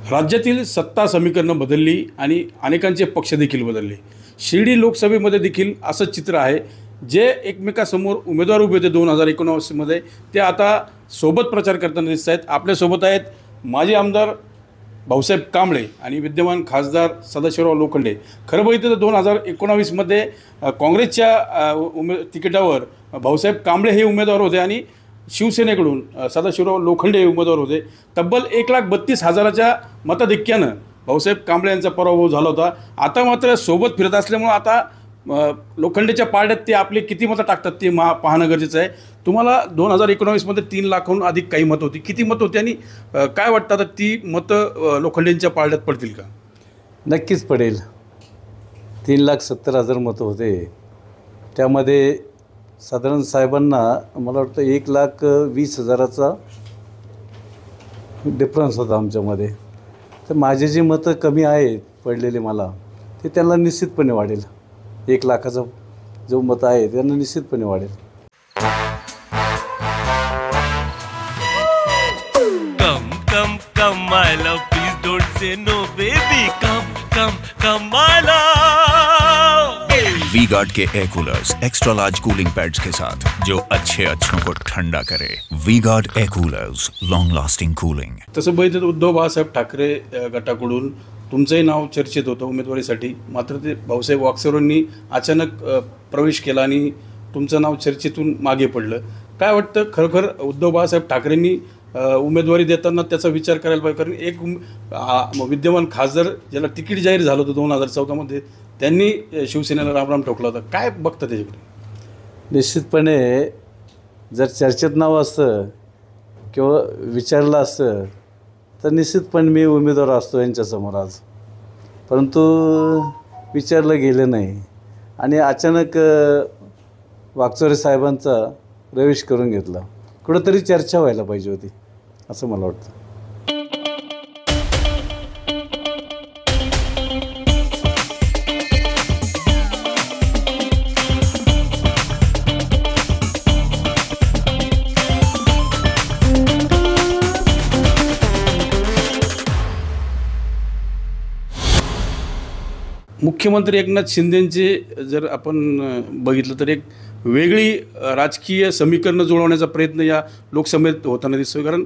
राज्यातील सत्ता समीकरणं बदलली आणि अनेकांचे पक्ष देखील बदलले. शिर्डी लोकसभेमध्ये देखील असंच चित्र आहे. जे एकमेकासमोर उमेदवार उभे होते 2019मध्ये ते आता सोबत प्रचार करताना दिसत आहेत. आपल्यासोबत आहेत माजी आमदार भाऊसाहेब कांबळे आणि विद्यमान खासदार सदाशिवराव लोखंडे. खरं बघितलं तर 2019मध्ये काँग्रेसच्या तिकिटावर भाऊसाहेब कांबळे हे उमेदवार होते आणि शिवसेनेकडून सदाशिवराव लोखंडे हे उमेदवार होते. तब्बल 1,32,000च्या मताधिक्यानं भाऊसाहेब कांबळे यांचा पराभव झाला होता. आता मात्र सोबत फिरत असल्यामुळं आता लोखंडेच्या पारड्यात ते आपले किती मतं टाकतात ते पाहणं गरजेचं आहे. तुम्हाला 2019मध्ये 3 लाखाहून अधिक काही मतं होती. किती मतं होती आणि काय वाटतं आता ती मतं लोखंडेंच्या पारड्यात पडतील का? नक्कीच पडेल. 3,70,000 मतं होते. त्यामध्ये साधारण साहेबांना मला वाटतं 1,20,000चा डिफरन्स होता आमच्यामध्ये. तर माझे जी मतं कमी आहेत पडलेले मला ते त्यांना निश्चितपणे वाढेल. 1 लाखाचा जो मतं आहे त्यांना निश्चितपणे वाढेल. Come my love, please don't say no baby, come my love. V-Guard के air coolers extra large cooling pads के साथ जो अच्छों को ठंडा करे. V-Guard air coolers, long lasting cooling. तसं बघितलं तर उद्धव बाळासाहेब ठाकरे गटाकडून तुमचंही नाव चर्चेत होतं उमेदवारीसाठी. मात्र ते भाऊसाहेब वागचौरेंनी अचानक प्रवेश केला आणि तुमचं नाव चर्चेतून मागे पडलं. काय वाटतं खरोखर उद्धव बाळासाहेब ठाकरेंनी उमेदवारी देताना त्याचा विचार करायला पाहिजे? कारण एक विद्यमान खासदार ज्याला तिकीट जाहीर झालं होतं 2014मध्ये त्यांनी शिवसेनेला रामराम ठोकला होता. काय बघतं त्याच्याकडे? निश्चितपणे जर चर्चेत नाव असतं किंवा विचारलं असतं तर निश्चितपणे मी उमेदवार असतो यांच्यासमोर आज. परंतु विचारलं गेलं नाही आणि अचानक वागचौरे साहेबांचा प्रवेश करून घेतला. कुठंतरी चर्चा व्हायला पाहिजे होती असं मला वाटतं. मुख्यमंत्री एकनाथ शिंदेंचे जर आपण बघितलं तर एक वेगळी राजकीय समीकरणं जुळवण्याचा प्रयत्न या लोकसभेत होताना दिसतो. कारण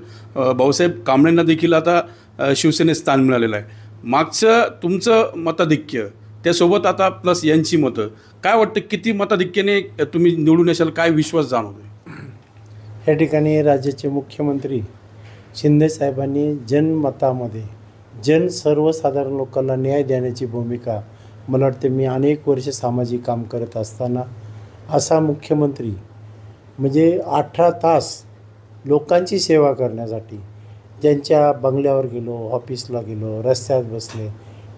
भाऊसाहेब कांबळेंना देखील आता शिवसेनेत स्थान मिळालेलं आहे. मागचं तुमचं मताधिक्य त्यासोबत आता प्लस यांची मतं, काय वाटतं किती मताधिक्याने तुम्ही निवडून येशाल? काय विश्वास जाणवतो? या ठिकाणी राज्याचे मुख्यमंत्री शिंदेसाहेबांनी जनमतामध्ये सर्वसाधारण लोकांना न्याय देण्याची भूमिका, मला वाटते मी अनेक वर्ष सामाजिक काम करत असताना असा मुख्यमंत्री म्हणजे 18 तास लोकांची सेवा करण्यासाठी ज्यांच्या बंगल्यावर गेलो, ऑफिसला गेलो, रस्त्यात बसले,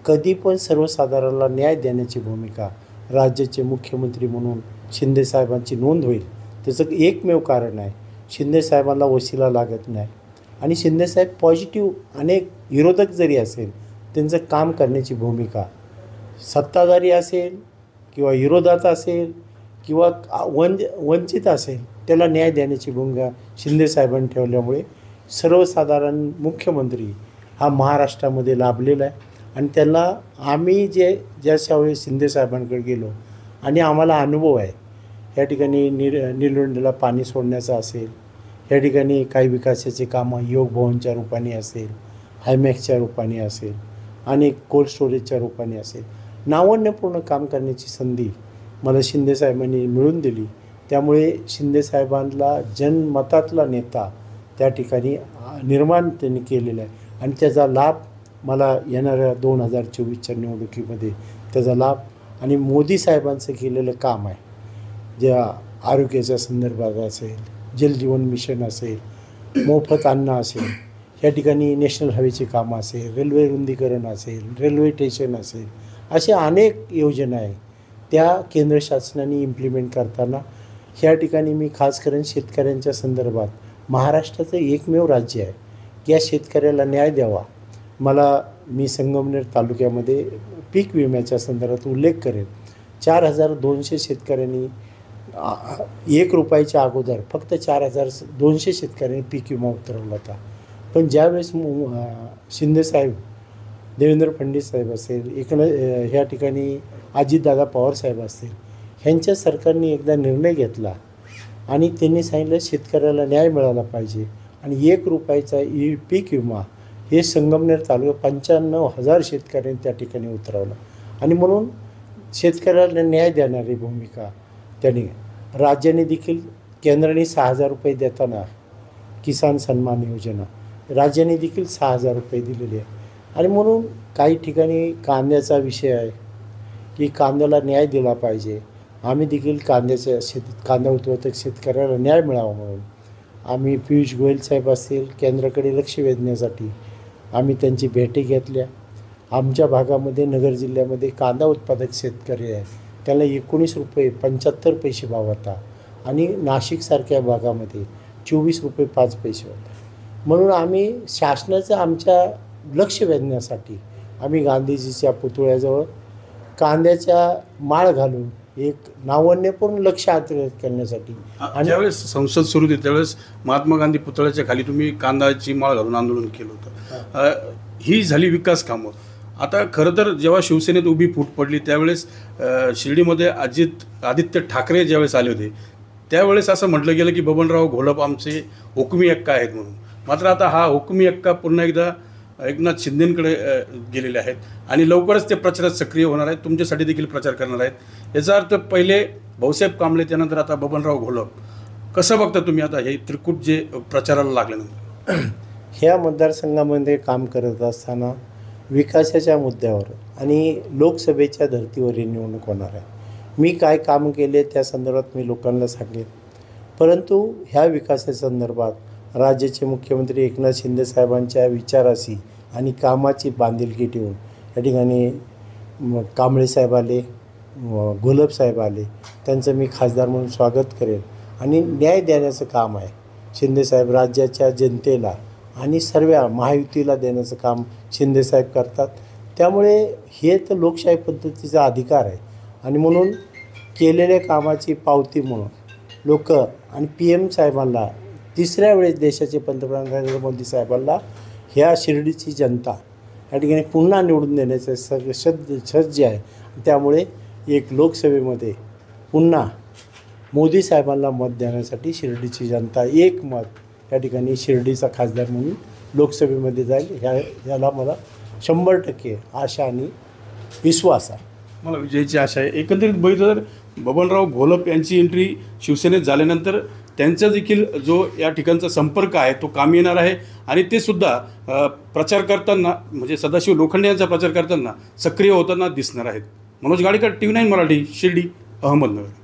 कधी पण सर्वसाधारणाला न्याय देण्याची भूमिका राज्याचे मुख्यमंत्री म्हणून शिंदेसाहेबांची नोंद होईल. त्याचं एकमेव कारण आहे शिंदेसाहेबांना वशिला लागत नाही आणि शिंदेसाहेब पॉझिटिव्ह. अनेक विरोधक जरी असेल त्यांचं काम करण्याची भूमिका, सत्ताधारी असेल किंवा विरोधात असेल किंवा वंचित असेल त्याला न्याय देण्याची भूमिका शिंदेसाहेबांनी ठेवल्यामुळे सर्वसाधारण मुख्यमंत्री हा महाराष्ट्रामध्ये लाभलेला आहे. आणि त्यांना आम्ही ज्या वेळेस शिंदेसाहेबांकडे गेलो आणि आम्हाला अनुभव आहे या ठिकाणी निलवंडीला पाणी सोडण्याचा असेल, या ठिकाणी काही विकासाचे कामं योग भवनच्या रूपाने असेल, हायमॅक्सच्या रूपाने असेल आणि कोल्ड स्टोरेजच्या रूपाने असेल, नाविन्यपूर्ण काम करण्याची संधी मला शिंदेसाहेबांनी मिळवून दिली. त्यामुळे शिंदेसाहेबांना जनमतातला नेता त्या ठिकाणी निर्माण त्यांनी केलेला आहे आणि त्याचा लाभ मला येणाऱ्या 2024च्या निवडणुकीमध्ये त्याचा लाभ आणि मोदी साहेबांचं केलेलं काम आहे, ज्या आरोग्याच्या संदर्भात असेल, जलजीवन मिशन असेल, मोफत अन्न असेल, या ठिकाणी नॅशनल हायवेची कामं असेल, रेल्वे रुंदीकरण असेल, रेल्वे स्टेशन असेल, अशा अनेक योजना आहे त्या केंद्र शासनाने इम्प्लिमेंट करताना ह्या ठिकाणी मी खास करून शेतकऱ्यांच्या संदर्भात महाराष्ट्राचं एकमेव राज्य आहे की या शेतकऱ्याला न्याय द्यावा. मी संगमनेर तालुक्यामध्ये पीक विम्याच्या संदर्भात उल्लेख करेन. 4,200 शेतकऱ्यांनी ₹1 अगोदर फक्त 4,200 शेतकऱ्यांनी पीक विमा उतरवला होता. पण ज्यावेळेस शिंदेसाहेब देवेंद्र फडणवीस साहेब असेल, ह्या ठिकाणी अजितदादा पवार साहेब असतील, ह्यांच्या सरकारने एकदा निर्णय घेतला आणि त्यांनी सांगितलं शेतकऱ्याला न्याय मिळाला पाहिजे आणि 1 रुपयाचा पीक विमा हे संगमनेर तालुक्यात 95,000 शेतकऱ्यांनी त्या ठिकाणी उतरवलं आणि म्हणून शेतकऱ्याला न्याय देणारी भूमिका त्यांनी राज्याने देखील केंद्राने 6,000 रुपये देताना किसान सन्मान योजना राज्याने देखील 6,000 रुपये दिलेले आहे आणि म्हणून काही ठिकाणी कांद्याचा विषय आहे की कांद्याला न्याय दिला पाहिजे. आम्ही देखील कांदा उत्पादक शेतकऱ्याला न्याय मिळावा म्हणून आम्ही पियुष गोयल साहेब असतील केंद्राकडे लक्ष वेधण्यासाठी आम्ही त्यांची भेटी घेतल्या. आमच्या भागामध्ये नगर जिल्ह्यामध्ये कांदा उत्पादक शेतकरी आहेत, त्याला 19 रुपये 75 पैसे भाव होता आणि नाशिकसारख्या भागामध्ये 24 रुपये 5 पैसे होता. म्हणून आम्ही शासनाचं आमच्या लक्ष वेधण्यासाठी आम्ही गांधीजीच्या पुतळ्याजवळ कांद्याच्या माळ घालून एक नाविन्यपूर्ण लक्ष आकर्षित करण्यासाठी आणि ज्यावेळेस संसद सुरू होती त्यावेळेस महात्मा गांधी पुतळ्याच्या खाली तुम्ही कांद्याची माळ घालून आंदोलन केलं होतं. ही झाली विकास कामं. आता खरं तर जेव्हा शिवसेनेत उभी फूट पडली त्यावेळेस शिर्डीमध्ये आदित्य ठाकरे ज्यावेळेस आले होते त्यावेळेस असं म्हटलं गेलं की बबनराव घोलप आमचे हुकुमी अक्का आहेत म्हणून. मात्र आता हा हुकुमी अक्का पुन्हा एकदा एकनाथ शिंदेंकडे गेलेले आहेत आणि लवकरच ते प्रचारात सक्रिय होणार आहेत, तुमच्यासाठी देखील प्रचार करणार आहेत. याचा अर्थ पहिले भाऊसाहेब कांबळे त्यानंतर आता बबनराव घोलप. कसं बघता तुम्ही आता हे त्रिकूट जे प्रचाराला लागल्यानंतर? ह्या मतदारसंघामध्ये काम करत असताना विकासाच्या मुद्द्यावर आणि लोकसभेच्या धर्तीवर ही निवडणूक होणार आहे. मी काय काम केले त्या संदर्भात मी लोकांना सांगेन, परंतु ह्या विकासाच्या संदर्भात राज्याचे मुख्यमंत्री एकनाथ शिंदे साहेबांच्या विचाराशी आणि कामाची बांधिलकी ठेवून या ठिकाणी कांबळे साहेब आले, घोलप साहेब आले, त्यांचं मी खासदार म्हणून स्वागत करेन आणि न्याय देण्याचं काम आहे. शिंदेसाहेब राज्याच्या जनतेला आणि सर्व महायुतीला देण्याचं काम शिंदेसाहेब करतात. त्यामुळे हे तर लोकशाही पद्धतीचा अधिकार आहे आणि म्हणून केलेल्या कामाची पावती म्हणून लोक आणि PM साहेबांना 3ऱ्या वेळेस देशाचे पंतप्रधान नरेंद्र मोदी साहेबांना ह्या शिर्डीची जनता या ठिकाणी पुन्हा निवडून देण्याचं सज्ज आहे. त्यामुळे एक लोकसभेमध्ये पुन्हा मोदी साहेबांना मत देण्यासाठी शिर्डीची जनता एक मत या ठिकाणी शिर्डीचा खासदार म्हणून लोकसभेमध्ये जाईल याला मला 100% आशा आणि विश्वास आहे. मला विजयाची आशा आहे. एकंदरीत बघितलं तर बबनराव घोलप यांची एंट्री शिवसेनेत झाल्यानंतर त्यांचा देखील जो या ठिकाणचा संपर्क आहे तो कामी येणार आहे आणि ते सुद्धा प्रचार करताना म्हणजे सदाशिव लोखंडे यांचा प्रचार करताना सक्रिय होताना दिसणार आहेत. मनोज गाडीकर, TV9 मराठी, शिर्डी, अहमदनगर.